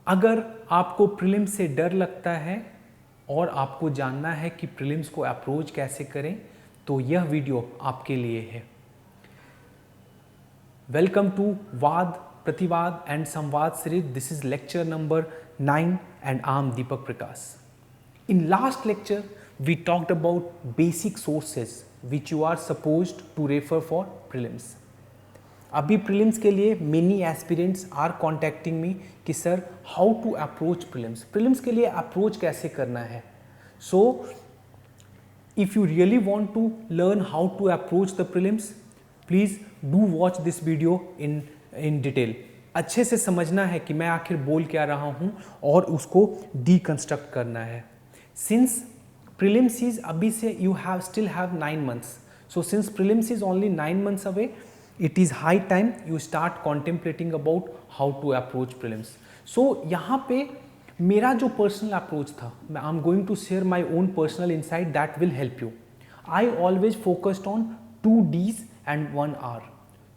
अगर आपको प्रीलिम्स से डर लगता है और आपको जानना है कि प्रीलिम्स को अप्रोच कैसे करें, तो यह वीडियो आपके लिए है। वेलकम टू वाद प्रतिवाद एंड संवाद series. This is lecture number 9 and I am Deepak Prakash. In last lecture we talked about basic sources which you are supposed to refer for prelims. अभी प्रीलिम्स के लिए many aspirants are contacting me कि sir how to approach prelims, prelims के लिए approach कैसे करना है। So if you really want to learn how to approach the prelims, please do watch this video in detail. अच्छे से समझना है कि मैं आखिर बोल क्या रहा हूँ और उसको डीकंस्ट्रक्ट करना है। सिंस प्रीलिम्स इज अभी से you have still have 9 months, so since prelims is only 9 months away, it is high time you start contemplating about how to approach prelims. So यहाँ पे मेरा जो पर्सनल अप्रोच था, I am going to share my own personal insight that will help you. I always focused on 2 Ds and 1 R।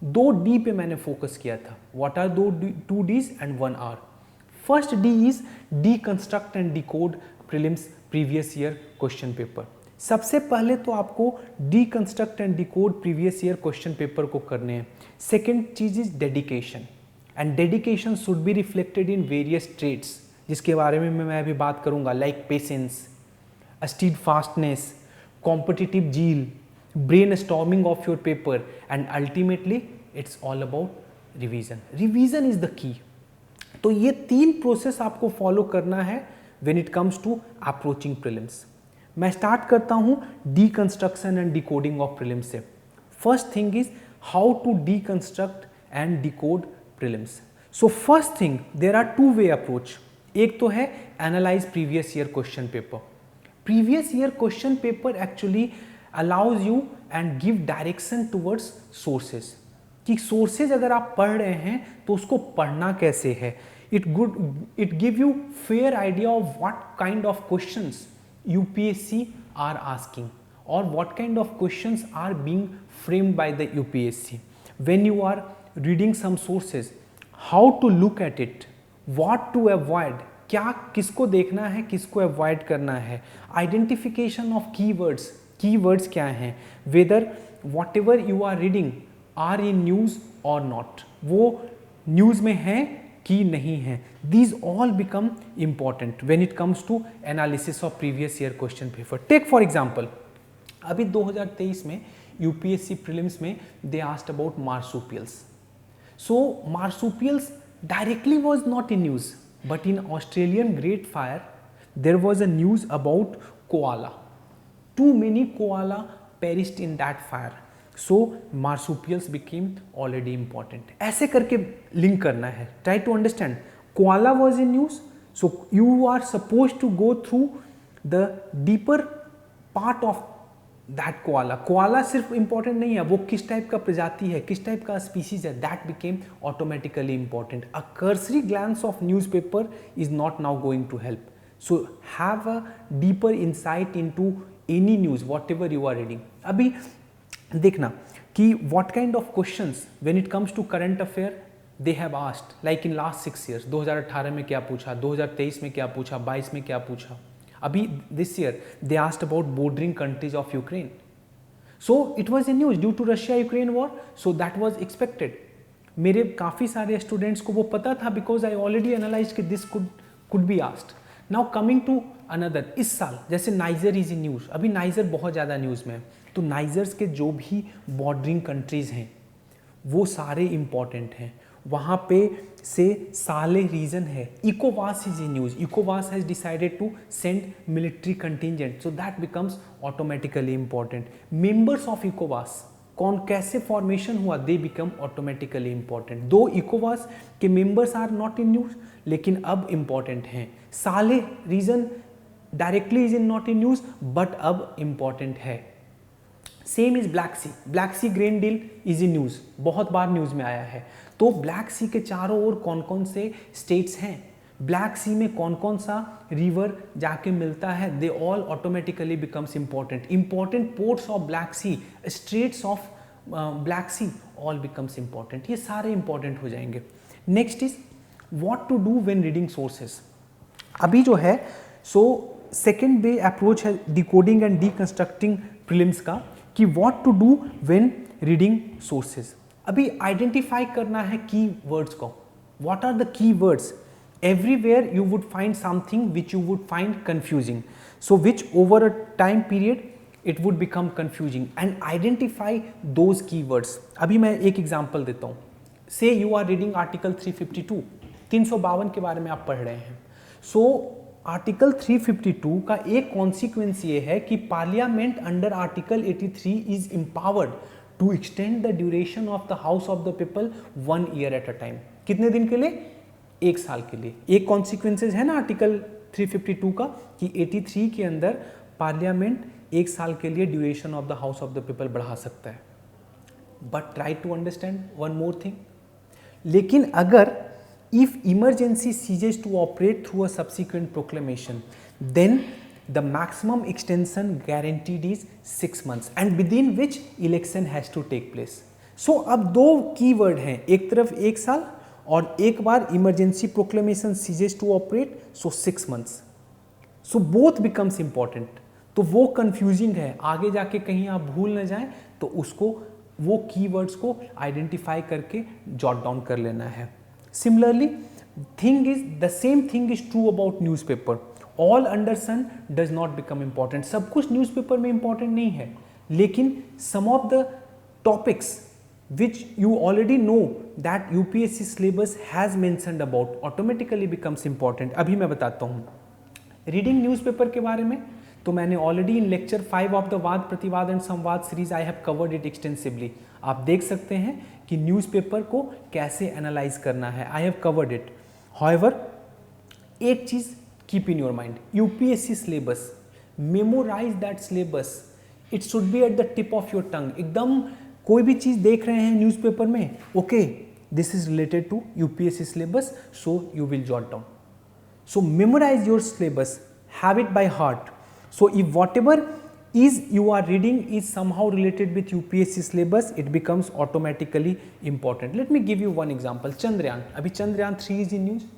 2 D पे मैंने focus किया था। What are 2 Ds and 1 R? First D is deconstruct and decode prelims previous year question paper। सबसे पहले तो आपको deconstruct and decode previous year question paper को करने हैं। सेकेंड चीज is dedication, and dedication should be reflected in various traits, जिसके बारे में मैं अभी बात करूंगा, like patience, steadfastness, competitive zeal, brainstorming of your paper, and ultimately it's all about revision. Revision is the key. तो ये 3 process आपको फॉलो करना है when it comes to approaching prelims. मैं स्टार्ट करता हूं deconstruction and decoding of prelims से। First thing is how to deconstruct and decode prelims. So first thing, there are 2 way approach. एक तो है analyse previous year question paper. Previous year question paper actually allows you and give direction towards sources, कि sources अगर आप पढ़ रहे हैं तो उसको पढ़ना कैसे है। It give you fair idea of what kind of questions UPSC are asking or what kind of questions are being framed by the UPSC. When you are reading some sources, how to look at it, what to avoid, क्या किसको देखना है, किसको avoid करना है, identification of keywords, keywords क्या हैं, whether whatever you are reading are in news और नॉट, वो न्यूज़ में है की नहीं है। These all become important when it comes to analysis of previous year question paper. Take for example, अभी 2023 में UPSC prelims में they asked about marsupials. So marsupials directly was not in news, but in Australian Great Fire there was a news about koala. Too many koala perished in that fire. So marsupials became already important. ऐसे करके link करना है। Try to understand. Koala was in news, so you are supposed to go through the deeper part of that koala. Koala सिर्फ important नहीं है, वो किस type का प्रजाति है, किस टाइप का species है, that became automatically important. A cursory glance of newspaper is not now going to help. So have a deeper insight into any news, whatever you are reading. अभी देखना कि what kind of questions when it comes to current affair they have asked, like in last 6 years. 2018 में क्या पूछा, 2023 में क्या पूछा, 22 में क्या पूछा, अभी this year they asked about bordering countries of Ukraine. So it was in news due to Russia-Ukraine war, so that was expected. मेरे काफ़ी सारे स्टूडेंट्स को वो पता था because I already analyzed कि this could be asked. Now coming to another, इस साल जैसे नाइजर इज इन न्यूज़, अभी नाइजर बहुत ज़्यादा न्यूज़ में है, तो नाइजर्स के जो भी बॉर्डरिंग कंट्रीज़ हैं वो सारे इम्पॉर्टेंट हैं। वहाँ पे से साले रीजन है। इकोवास is in news, इकोवास has decided to send military contingent, so that becomes automatically important. Members of इकोवास कौन कैसे फॉर्मेशन हुआ, दे बिकम ऑटोमेटिकली इम्पॉर्टेंट। दो इकोवास के members are not in news लेकिन अब इम्पॉर्टेंट हैं। Sahel region directly is in not in news but अब इम्पॉर्टेंट है। Same is Black Sea, Black Sea grain deal is in news, बहुत बार न्यूज़ में आया है। तो ब्लैक सी के चारों ओर कौन कौन से स्टेट्स हैं, ब्लैक सी में कौन कौन सा रिवर जाके मिलता है, they all automatically becomes important. Important ports of Black Sea, straits of Black Sea all becomes important, ये सारे इंपॉर्टेंट हो जाएंगे। Next is what to do when reading sources. अभी जो है सो सेकेंड वे अप्रोच है डिकोडिंग एंड डीकंस्ट्रक्टिंग प्रीलिम्स का कि what to do when reading sources. अभी आइडेंटिफाई करना है की वर्ड्स को, what are the key words. Everywhere you would find something which you would find confusing, so which over a time period it would become confusing and identify those keywords। अभी मैं एक example देता हूँ। Say you are reading article 352, 352 के बारे में आप पढ़ रहे हैं। So आर्टिकल 352 का एक कॉन्सिक्वेंस ये है कि parliament under article 83 is empowered to extend the duration of the House of the People 1 year at a time. कितने दिन के लिए? 1 साल के लिए। एक कॉन्सिक्वेंसेज है ना आर्टिकल 352 का कि 83 के अंदर पार्लियामेंट 1 साल के लिए duration of the House of the People बढ़ा सकता है। But try to understand one more thing, लेकिन अगर if emergency ceases to operate through a subsequent proclamation then the maximum extension guaranteed is 6 months and within which election has to take place. So अब 2 keyword हैं, एक तरफ 1 साल और एक बार emergency proclamation ceases to operate, so 6 months। So both becomes important. तो वो कंफ्यूजिंग है, आगे जाके कहीं आप भूल न जाएं तो उसको वो कीवर्ड्स को आइडेंटिफाई करके जॉट डाउन कर लेना है। Similarly thing is the same thing is true about newspaper. All under sun does not become important. सब कुछ न्यूज़पेपर में इंपॉर्टेंट नहीं है, लेकिन some of the topics which you already know that UPSC syllabus has mentioned about automatically becomes important। अभी मैं बताता हूँ रीडिंग न्यूज़पेपर के बारे में। तो मैंने already in lecture 5 of the वाद प्रतिवाद एंड संवाद series I have covered it extensively. आप देख सकते हैं कि न्यूज़पेपर को कैसे एनालाइज करना है, I have covered it. However एक चीज keep in your mind, UPSC syllabus, memorise that syllabus, it should be at the tip of your tongue. एकदम कोई भी चीज देख रहे हैं न्यूज़पेपर में, okay this is related to UPSC syllabus, so you will jot down. So memorize your syllabus, have it by heart. So if whatever is you are reading is somehow related with UPSC syllabus, it becomes automatically important. Let me give you one example. Chandrayaan, अभी Chandrayaan 3 is in news।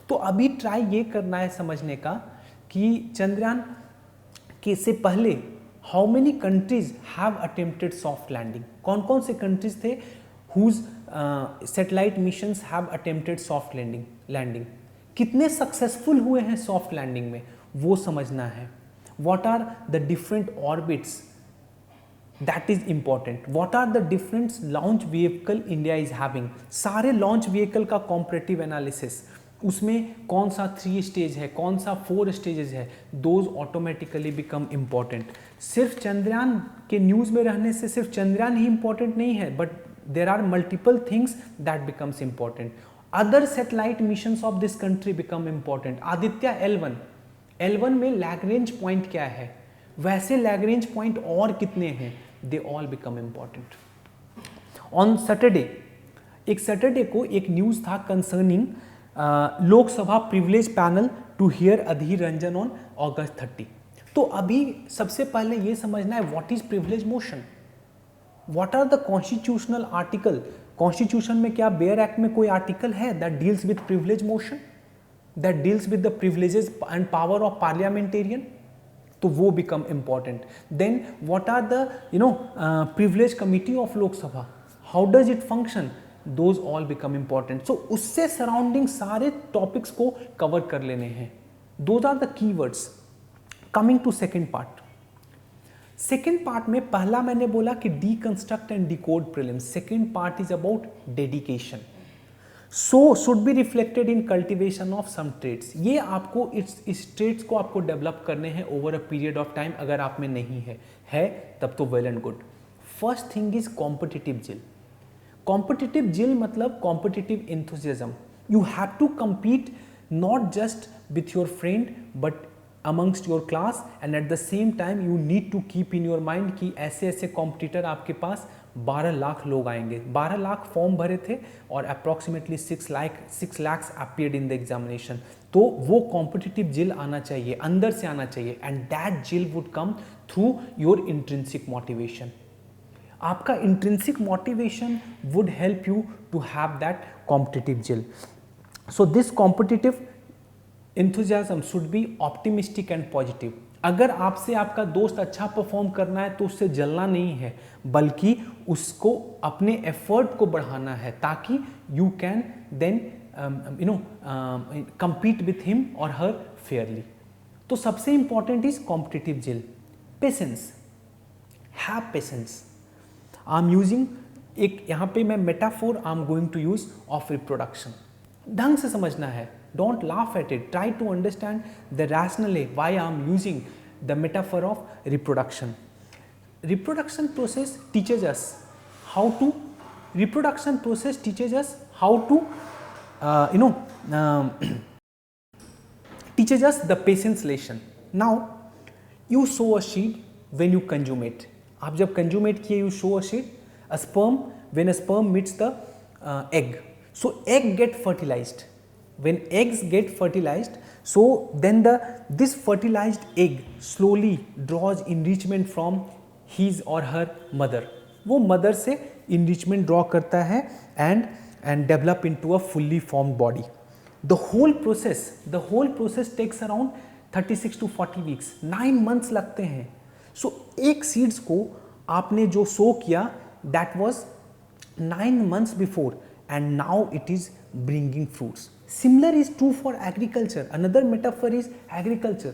तो अभी try ये करना है समझने का कि चंद्रयान के से पहले how many countries have attempted soft landing। कौन कौन से कंट्रीज थे whose satellite missions have attempted soft landing। कितने सक्सेसफुल हुए हैं सॉफ्ट लैंडिंग में, वो समझना है। What are the different orbits, that is important. What are the different launch vehicle India is having, सारे लॉन्च व्हीकल का कॉम्परेटिव एनालिसिस, उसमें कौन सा 3 स्टेज है, कौन सा 4 स्टेजेस है, दोज ऑटोमेटिकली बिकम इम्पॉर्टेंट। सिर्फ चंद्रयान के न्यूज़ में रहने से सिर्फ चंद्रयान ही इंपॉर्टेंट नहीं है, but there are multiple things that becomes important. Other satellite missions of this country become important। Aditya L1 में लैग्रेंज पॉइंट क्या है, वैसे लैग्रेंज पॉइंट और कितने हैं, they all become important. On Saturday, एक सैटरडे को एक न्यूज़ था concerning Lok Sabha privilege panel to hear Adhir Ranjan on August 30। तो अभी सबसे पहले ये समझना है what is privilege motion, what are the constitutional article. Constitution में क्या बेयर एक्ट में कोई आर्टिकल है that deals with privilege motion, that deals with the privileges and power of parliamentarian, तो वो become important. Then what are the privilege committee of Lok Sabha, how does it function, those all become important. So उससे surrounding सारे topics को cover कर लेने हैं, those are the keywords. Coming to second part, second part में पहला मैंने बोला कि deconstruct and decode prelims, second part is about dedication. So should be reflected in cultivation of some traits. ये आपको इस ट्रेड्स को आपको डेवलप करने हैं over a period of time. अगर आप में नहीं है तब तो well and good. First thing is competitive zeal. Competitive zeal मतलब competitive enthusiasm. You have to compete not just with your friend but amongst your class, and at the same time you need to keep in your mind कि ऐसे ऐसे competitor आपके पास 12 लाख लोग आएंगे। 12 lakh form भरे थे और approximately 6 lakhs appeared in the examination। तो वो कॉम्पिटिटिव जिल आना चाहिए, अंदर से आना चाहिए, and that zeal would come through your intrinsic motivation. आपका intrinsic motivation would help you to have that competitive zeal. So this competitive enthusiasm should be optimistic and positive. अगर आपसे आपका दोस्त अच्छा परफॉर्म करना है तो उससे जलना नहीं है, बल्कि उसको अपने एफर्ट को बढ़ाना है ताकि you can then compete with him or her fairly. तो सबसे important is competitive zeal, patience, have patience. I am using एक यहाँ पे मैं metaphor I am going to use of reproduction. ढंग से समझना है, don't laugh at it, try to understand the rationale why I am using the metaphor of reproduction. Reproduction process teaches us how to teaches us the patience lesson. Now you sow a seed when you consummate. आप जब consummate किए, you sow a seed, a sperm, when a sperm meets the egg, so egg get fertilized. When eggs get fertilized, so then this fertilized egg slowly draws enrichment from his or her mother. वो mother से enrichment draw करता है and develop into a fully formed body. The whole process takes around 36 to 40 weeks. 9 months लगते हैं. So एक seeds को आपने जो sow किया, that was 9 months before, and now it is bringing fruits. Similar is true for agriculture. Another metaphor is agriculture.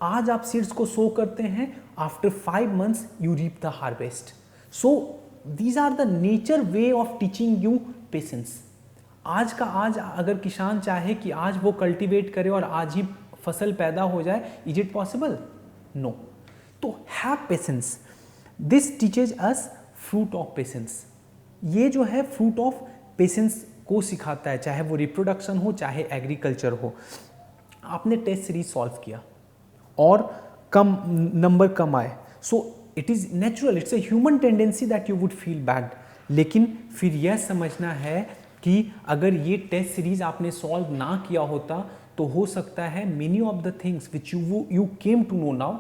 आज आप seeds को सो करते हैं, after 5 months you reap the harvest. So these are the nature way of teaching you patience. आज का आज अगर किसान चाहे कि आज वो कल्टीवेट करे और आज ही फसल पैदा हो जाए, इज इट पॉसिबल? नो. तो have patience. This teaches us fruit of patience. ये जो है फ्रूट ऑफ पेशेंस को सिखाता है, चाहे वो रिप्रोडक्शन हो चाहे एग्रीकल्चर हो. आपने टेस्ट सीरीज सॉल्व किया और कम नंबर कम आए, so it is natural, it's a human tendency that you would feel bad. लेकिन फिर यह समझना है कि अगर ये टेस्ट सीरीज आपने सॉल्व ना किया होता तो हो सकता है many of the things which you came to know now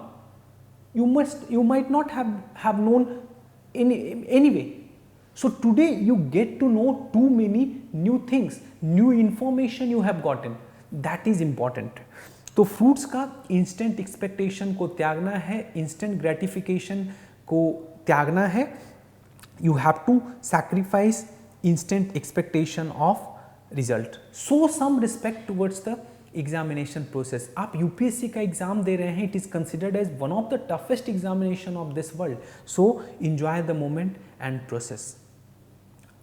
you might not have known anyway. So today you get to know too many new things, new information you have gotten. That is important. तो fruits का instant expectation को त्यागना है, instant gratification को त्यागना है. You have to sacrifice instant expectation of result. So some respect towards the examination process. आप UPSC का एग्जाम दे रहे हैं, it is considered as one of the toughest examination of this world. So enjoy the moment and process.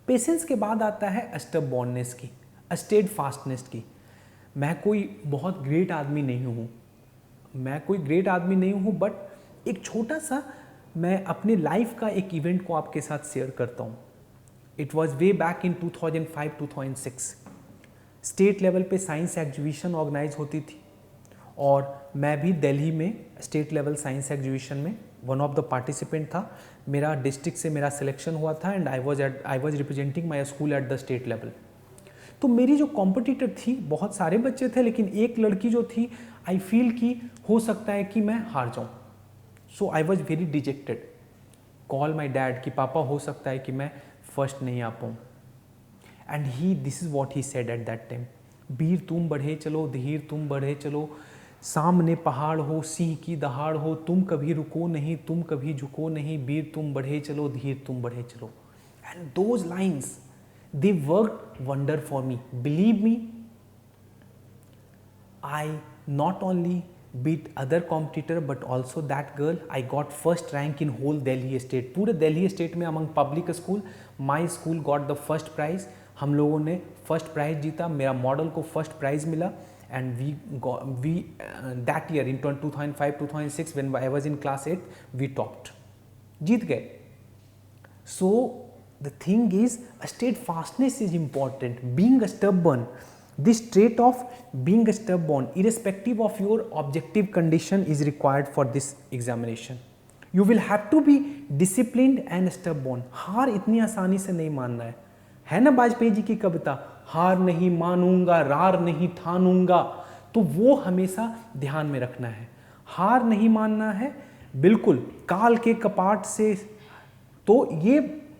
Patience के बाद आता है स्टबॉर्ननेस की, स्टेड फास्टनेस की. मैं कोई बहुत ग्रेट आदमी नहीं हूँ, बट एक छोटा सा मैं अपने लाइफ का एक इवेंट को आपके साथ शेयर करता हूँ. It was way back in 2005-2006. State level पे साइंस एग्जीबिशन ऑर्गेनाइज होती थी और मैं भी दिल्ली में स्टेट लेवल साइंस एग्जीबिशन में वन ऑफ द पार्टिसिपेंट था. मेरा डिस्ट्रिक्ट से मेरा सिलेक्शन हुआ था and I was representing my school at the state level. तो मेरी जो कॉम्पिटिटर थी, बहुत सारे बच्चे थे, लेकिन एक लड़की जो थी, आई फील कि हो सकता है कि मैं हार जाऊँ. So I was very dejected. Call my dad कि पापा हो सकता है कि मैं फर्स्ट नहीं आ पाऊँ. And this is what he said at that time. वीर तुम बढ़े चलो, धीर तुम बढ़े चलो, सामने पहाड़ हो, सिंह की दहाड़ हो, तुम कभी रुको नहीं, तुम कभी झुको नहीं, वीर तुम बढ़े चलो, धीर तुम बढ़े चलो. And those lines, they worked wonder for me. Believe me, I not only beat other competitor but also that girl. I got first rank in whole Delhi state. पूरे दिल्ली स्टेट में among public school, my school got the first prize. हम लोगों ने first prize जीता. मेरा model को first prize मिला and we that year in 2005-2006 when I was in class 8 we topped. जीत गए. So the thing is, steadfastness is important. Being stubborn, this trait of being stubborn, irrespective of your objective condition, is required for this examination. You will have to be disciplined and stubborn. हार इतनी आसानी से नहीं मानना है ना. वाजपेयी जी की कविता, हार नहीं मानूंगा, रार नहीं ठानूंगा. तो वो हमेशा ध्यान में रखना है. हार नहीं मानना है बिल्कुल, काल के कपाट से. तो ये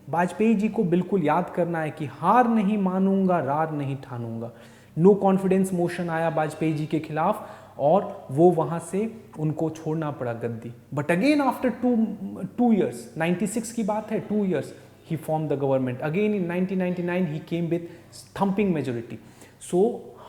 वाजपेयी जी को बिल्कुल याद करना है कि हार नहीं मानूंगा, रार नहीं ठानूंगा. नो कॉन्फिडेंस मोशन आया वाजपेयी जी के खिलाफ और वो वहाँ से उनको छोड़ना पड़ा गद्दी. But again after two years, 96 की बात है, 2 years he formed the government. Again in 1999 he came with thumping majority. So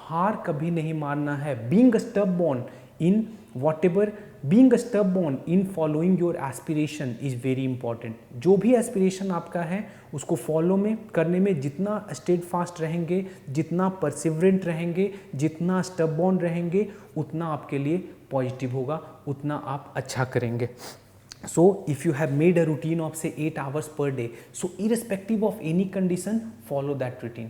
हार कभी नहीं मानना है. Being stubborn in whatever, being stubborn in following your aspiration is very important. जो भी एस्पिरेशन आपका है उसको फॉलो में करने में जितना स्टेडफास्ट रहेंगे, जितना परसिवरेंट रहेंगे, जितना स्टबॉर्न रहेंगे, उतना आपके लिए पॉजिटिव होगा, उतना आप अच्छा करेंगे. So if you have made a routine of say 8 hours per day, so irrespective of any condition, follow that routine.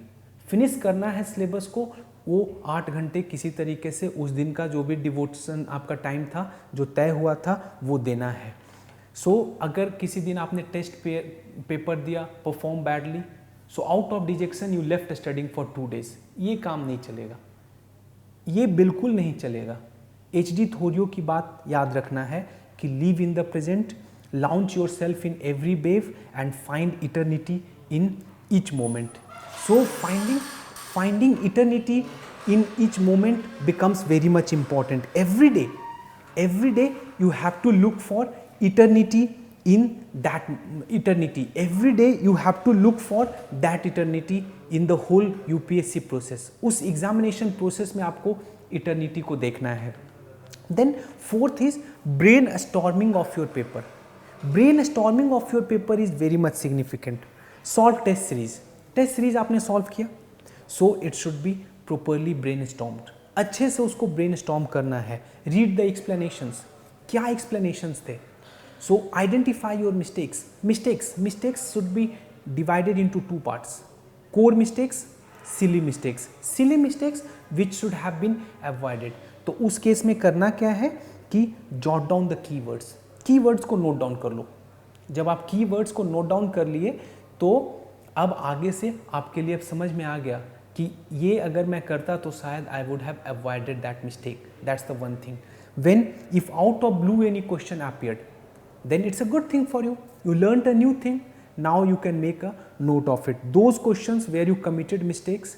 Finish करना है सिलेबस को, वो 8 घंटे किसी तरीके से उस दिन का जो भी डिवोशन आपका टाइम था जो तय हुआ था वो देना है. सो अगर किसी दिन आपने टेस्ट पेपर दिया, perform badly, so out of detection you left studying for 2 days. ये काम नहीं चलेगा, ये बिल्कुल नहीं चलेगा. HD थोरियो की बात याद रखना है कि live in the present, launch yourself in every wave and find eternity in each moment. So finding eternity in each moment becomes very much important. Every day you have to look for eternity in that eternity. Every day you have to look for that eternity in the whole UPSC process. उस examination process में आपको eternity को देखना है. Then fourth is brainstorming of your paper. Brainstorming of your paper is very much significant. Solve test series. Test series आपने solve किया, so it should be properly brainstormed. अच्छे से उसको brainstorm करना है. Read the explanations. क्या explanations थे? So identify your mistakes. Mistakes should be divided into 2 parts. Core mistakes, silly mistakes. Silly mistakes which should have been avoided. तो उस case में करना क्या है कि jot down the keywords. Keywords को note down कर लो. जब आप keywords को note down कर लिए तो अब आगे से आपके लिए अब समझ में आ गया कि ये अगर मैं करता तो शायद I would have avoided that mistake. That's the one thing. When if out of blue any question appeared, then it's a good thing for you. You learned a new thing. Now you can make a note of it. Those questions where you committed mistakes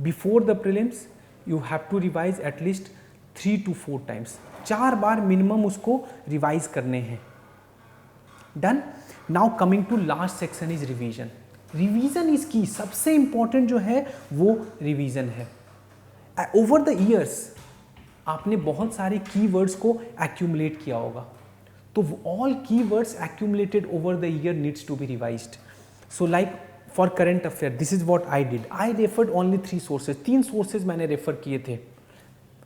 before the prelims, you have to revise at least 3 to 4 times. 4 bar minimum उसको revise करने हैं. Done. Now coming to last section is revision. Revision is की. सबसे important जो है वो revision है. Over the years आपने बहुत सारे कीवर्ड्स को एक्यूमुलेट किया होगा, तो all keywords accumulated over the year needs to be revised. So like for current affair this is what I did. I referred only 3 sources. 3 sources मैंने refer किए थे.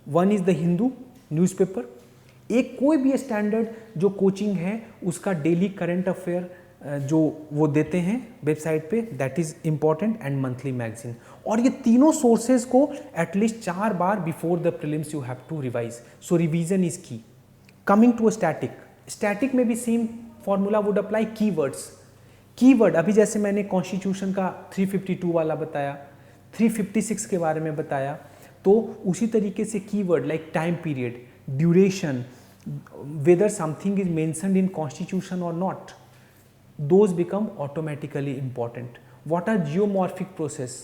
One is the Hindu newspaper. एक कोई भी standard जो coaching है उसका daily current affair जो वो देते हैं वेबसाइट पे, that is important, and monthly magazine. और ये तीनों सोर्सेज को एटलीस्ट 4 बार before the prelims you have to revise. So revision is key. Coming to static में भी same formula would apply. Keyword अभी जैसे मैंने कॉन्स्टिट्यूशन का 352 वाला बताया, 356 के बारे में बताया, तो उसी तरीके से keyword like time period, duration, whether something is mentioned in constitution और not, those become automatically important. What are geomorphic process?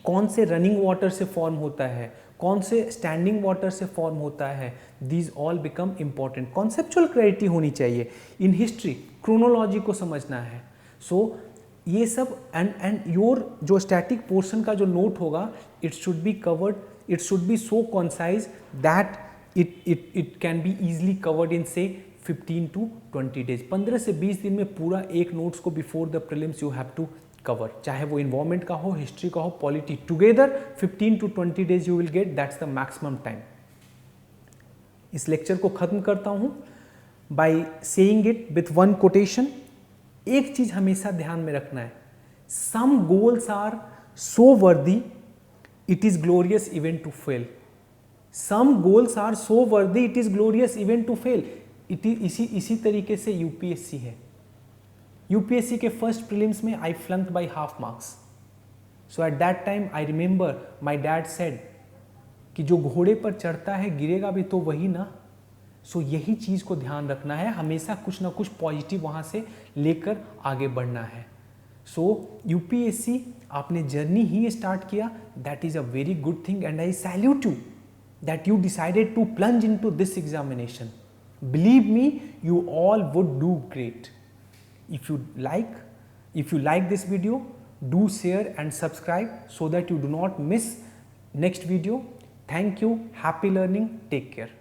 कौन से रनिंग वाटर से फॉर्म होता है, कौन से स्टैंडिंग वाटर से फॉर्म होता है, these all become important. Conceptual clarity होनी चाहिए. इन हिस्ट्री क्रोनोलॉजी को समझना है. सो ये सब एंड योर जो स्टैटिक पोर्शन का जो नोट होगा, it should be covered, it should B so concise that it can be easily covered in से 15 to 20 days. 15 से 20 दिन में पूरा एक नोट्स को before the prelims you have to cover. चाहे वो इन्वायरमेंट का हो, हिस्ट्री का हो, polity, together 15 to 20 days you will get. That's the maximum time. इस लेक्चर को खत्म करता हूँ by saying it with one quotation. एक चीज हमेशा ध्यान में रखना है, सम goals are so worthy it is glorious event to fail. Some goals are so worthy it is glorious event to fail. इसी तरीके से यूपीएससी है. यूपीएससी के फर्स्ट प्रीलिम्स में I flunked by half marks. So at that time I remember my dad said कि जो घोड़े पर चढ़ता है गिरेगा भी तो वही ना. सो यही चीज़ को ध्यान रखना है, हमेशा कुछ ना कुछ पॉजिटिव वहाँ से लेकर आगे बढ़ना है. सो यूपीएससी आपने जर्नी ही स्टार्ट किया, that is a very good thing and I salute you that you decided to plunge into this examination. Believe me, you all would do great. If you like this video, do share and subscribe so that you do not miss next video. Thank you. Happy learning. Take care.